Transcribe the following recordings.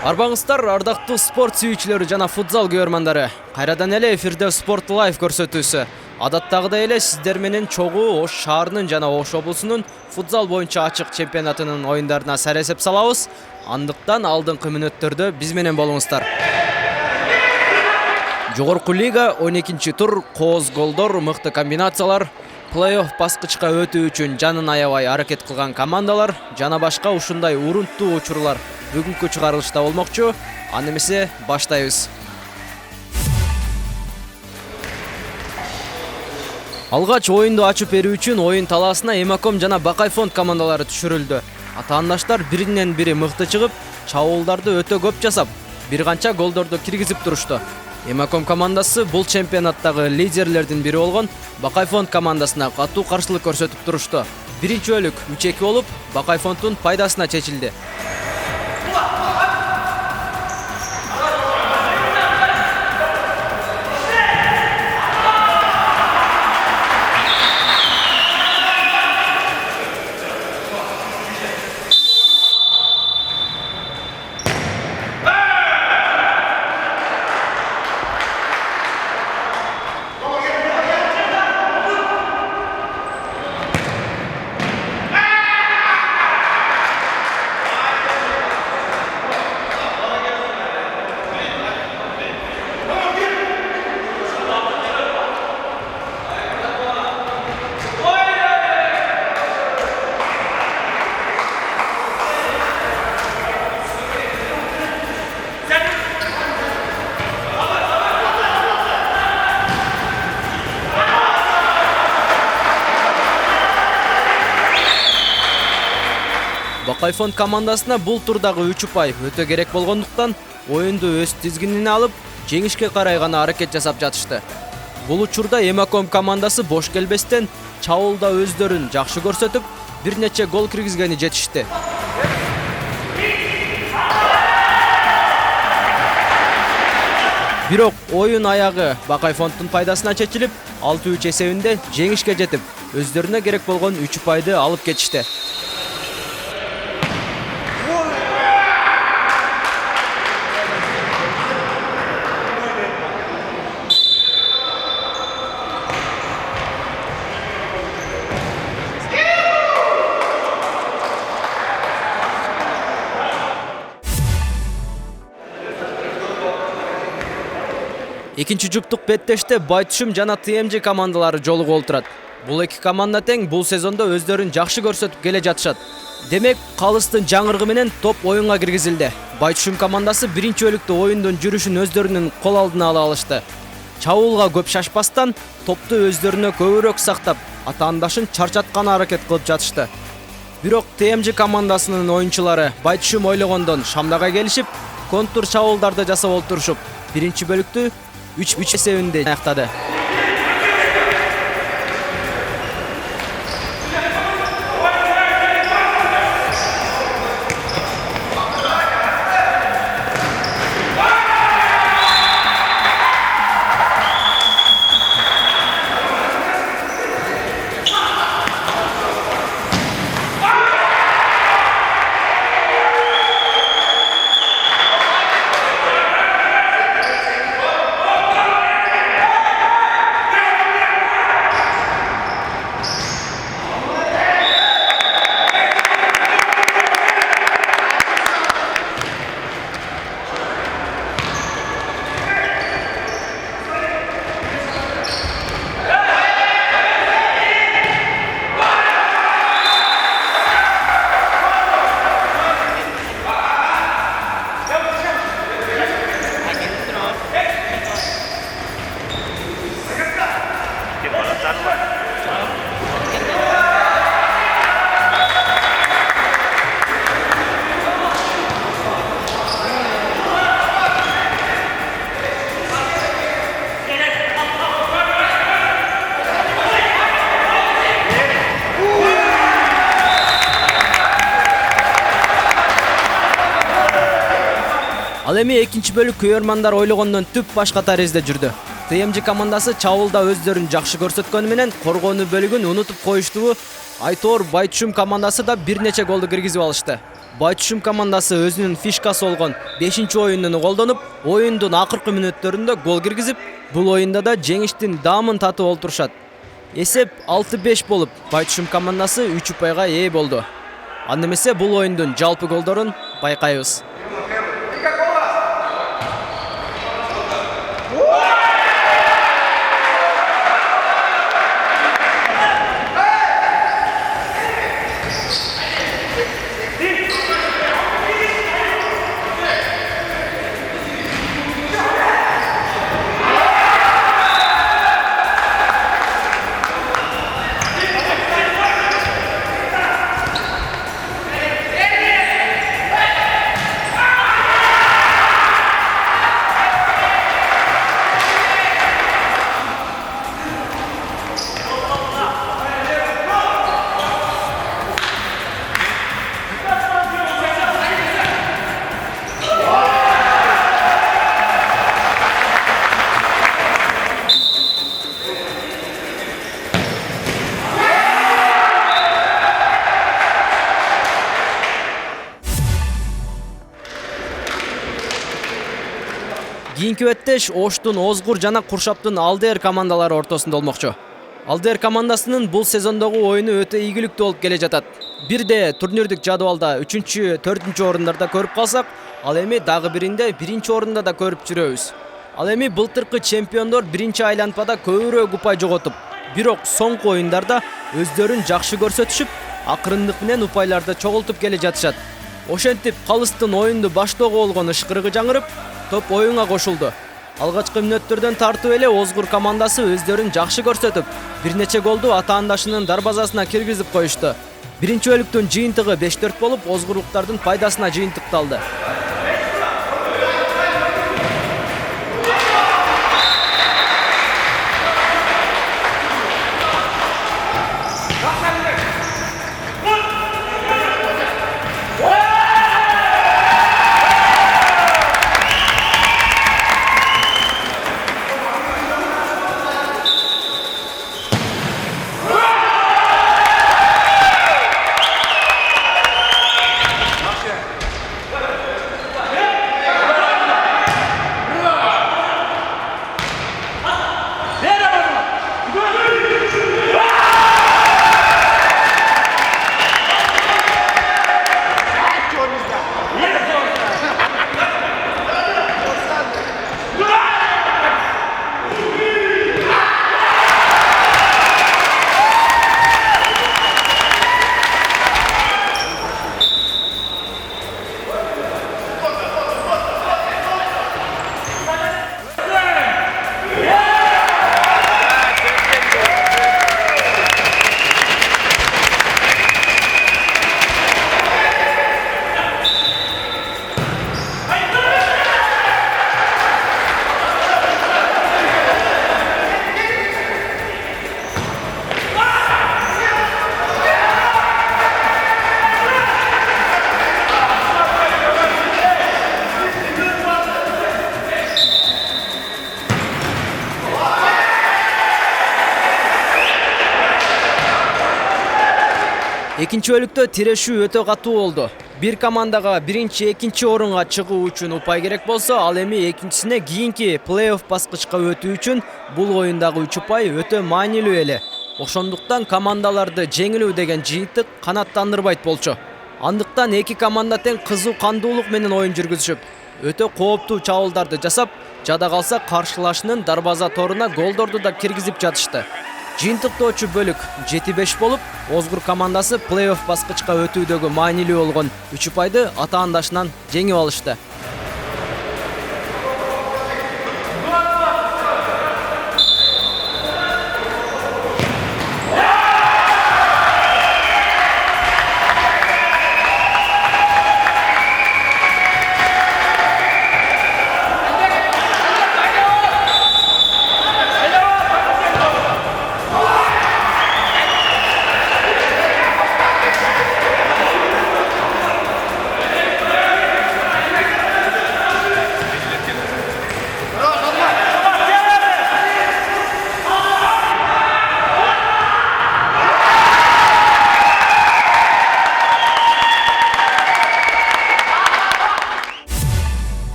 Арбаңыздар, ардактуу спорт сүйүүчүлөрү жана футзал көрөрмандары. Кайрадан эле эфирде Sport Live көрсөтүүсү. Адаттагыдай эле сиздер менен чогуу Ош шаарынын жана Ош облусунун футзал боюнча ачык чемпионатынын оюндарына саресеп салабыз. Андыктан алдыңкы мүнөттөрдө биз менен болуңуздар. Жогорку лига 12-чи тур, кооз голдор, мыкты комбинациялар, плей-офф баскычка өтүү үчүн жанын аябай аракет кылган командалар жана башка ушундай урунттуу учурлар бүгүнкү чыгарылышта болмокчу. Аны эмесе баштайбыз. Алгач оюнду ачып берүү үчүн оюн талаасына Эмаком жана Бакай фонд командалары түшүрүлдү. Атаандаштар биринен бири мыкты чыгып, чабуулдарды өтө көп жасап, бир канча голдорду киргизип турушту. Эмаком командасы бул чемпионаттагы лидерлердин бири болгон Бакай фонд командасына катуу каршылык көрсөтүп турушту. Биринчи бөлүк 3-2 болуп, Бакай фонддун пайдасына чечилди. Бакай фонд командасына бул турдагы 3 упай өтө керек болгондуктан оюнду өз тизгинине алып, жеңишке карай гана аракет жасап жатышты. Бул учурда Эмаком командасы бош келбестен чабуулда өздөрүн жакшы көрсөтүп, бир нече гол киргизгени жетишти. Бирок оюн аягы Бакай фонддун пайдасына чечилип, 6-3 эсебинде жеңишке жетип, өздөрүнө керек болгон 3 упайды алып кетишти. Экинчи жуптук беттеште Байтүшүм жана ТМЖ командалары жолугуп отурат. Бул эки команда тең бул сезондо өздөрүн жакшы көрсөтүп келе жатышат. Демек, калыстын жаңырыгы менен топ оюнга киргизилди. Байтүшүм командасы биринчи бөлүктө оюндун жүрүшүн өздөрүнүн кол алдына ала алышты. Чабуулга көп шашпастан, топту өздөрүнө көбүрөөк сактап, атаандашын чарчаткан аракет кылып жатышты. Бирок ТМЖ командасынын оюнчулары Байтүшүм ойлогондон шамдага келишип, контур чабуулдарды жасап олтурушуп, биринчи бөлүктү 3-3 эсебинде аяктады. Ал эми экинчи бөлүк көрөрмандар ойлогондон түп башка тарезде жүрдү. ТМЖ командасы чабуулда өздөрүн жакшы көрсөткөнү менен коргонуу бөлүгүн унутуп коюштугу Айтор Байтүшүм командасы да бир нече голду киргизип алышты. Байтүшүм командасы өзүнүн фишкасы болгон 5-oyununu колдонуп, оюндун акыркы мүнөттөрүндө гол киргизип, бул оюнда да жеңиштин даамын татып олтурушат. Эсеп 6-5 болуп, Байтүшүм командасы 3 упайга ээ болду. Анда эмесе бул оюндун жалпы голдорун байкайбыз. Кийинки беттеш Оштун Озгур жана Куршаптын Алдер командалары ортосунда болмокчу. Алдер командасынын бул сезондогу оюну өтө ийгиликтүү болуп келе жатат. Бирде турнирдик жадыбалда 3-чү, 4-чү орундарда көрүп калсак, ал эми дагы биринде 1-чи орунда да көрүп жүрөбүз. Ал эми былтыркы чемпиондор 1-чи айланпада көбүрөөк упай жоготуп, бирок соңку оюндарда өздөрүн жакшы көрсөтүшүп, акырындык менен упайларды чогултуп келе жатышат. Ошентип калыстын оюнду баштоого болгон ышкырыгы жаңырып, топ оюнга кошулду. Алгачкы мүнөттөрдөн тартып эле Озгур командасы өздөрүн жакшы көрсөтүп, бир нече голду атаандашынын дарбазасына киргизип коюшту. Биринчи бөлүктүн жыйынтыгы 5-4 болуп, озгурлуктардын пайдасына жыйынтыкталды. Экинчи бөлүктө тирешүү өтө катуу болду. Бир командага биринчи, экинчи орунга чыгуу үчүн упай керек болсо, ал эми экинчисине кийинки плей-офф баскычка өтүү үчүн бул оюндагы 3 упай өтө маанилүү эле. Ошондуктан командаларды жеңилүү деген жыйынтык канааттандырбайт болчу. Андыктан эки команда тең кызуу кандуулук менен оюн жүргүзүшүп, өтө кооптуу чабуулдарды жасап, жада калса каршылашынын дарбаза торуна голдорду да киргизип жатышты. Жыйынтыктоочу бөлүк 7-5 болуп, Озгур командасы плей-офф баскычка өтүүдөгү маанилүү болгон 3 упайды атаандашынан жеңип алышты.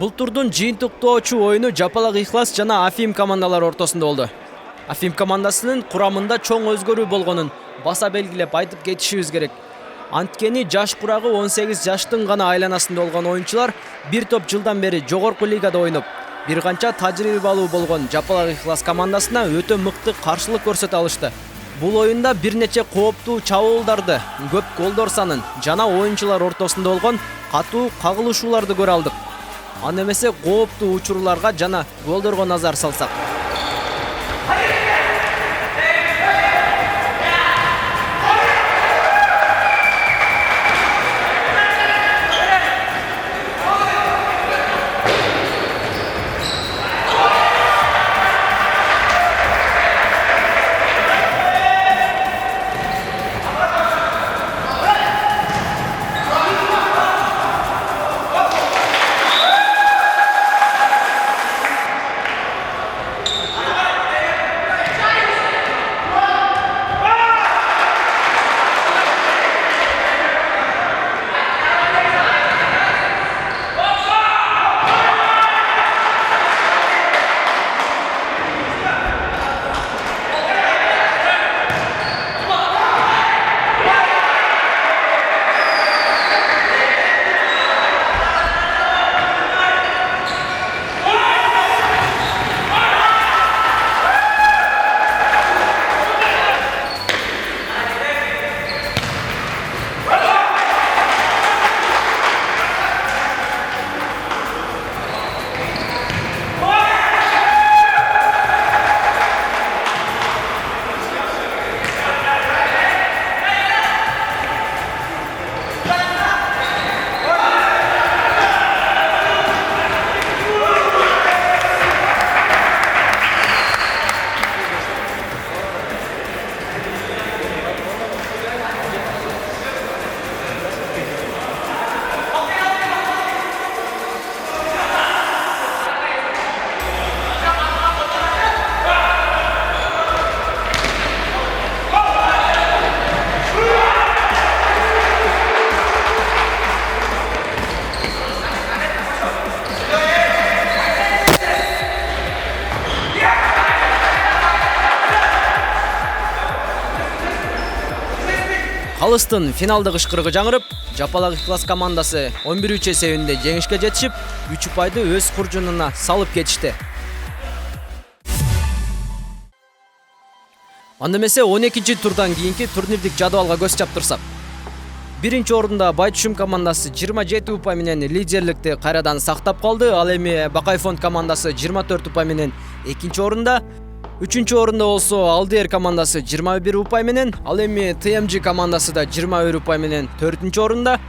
Бул турдун жыйынтыктоочу оюну Жапалак Ыхлас жана Афим командалары ортосунда болду. Афим командасынын курамында чоң өзгөрүү болгонун баса белгилеп айтып кетишибиз керек. Анткени жаш курагы 18 жаштын гана айланасында болгон оюнчулар бир топ жылдан бери жогорку лигада ойноп, бир канча тажрыйбалуу болгон Жапалак Ыхлас командасына өтө мыкты каршылык көрсөтө алышты. Бул оюнда бир нече кооптуу чабуулдарды, көп голдор санын жана оюнчулар ортосунда болгон катуу кагылышууларды көрө алдык. Аны эмесе кооптуу учурларга жана голдорго назар салсак. Калыстын финалдык ышкырыгы жаңырып, Жапалак Ыхлас командасы 11 эсебинде жеңишке жетишип, 3 упайды өз куржунуна салып кетишти. Анда эмесе 12 турдан кийинки турниrdик жадыбалга көз чаптырсак. Биринчи орунда Байтүшүм командасы 27 упай менен лидерликти кайрадан сактап калды. Ал эми Бакайфонд командасы 24 упай менен экинчи орунда. Үчүнчү орунда болсо Алдыер командасы 21 упай менен, ал эми ТМЖ командасы да 21 упай менен 4-чү орунда.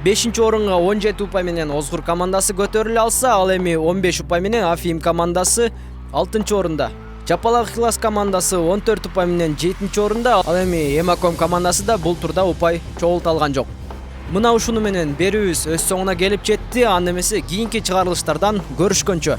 5-чи орунга 17 упай менен Озгур командасы көтөрүлө алса, ал эми 15 упай менен Афим командасы 6-чы орунда. Жапалак Ыхлас командасы 14 упай менен 7-чи орунда, ал эми Эмаком командасы да бул турда упай чогулта алган жок. Мына ушуну менен берүүбүз өз соңуна келип жетти. Анда эмесе кийинки чыгарылыштардан көрүшкөнчө.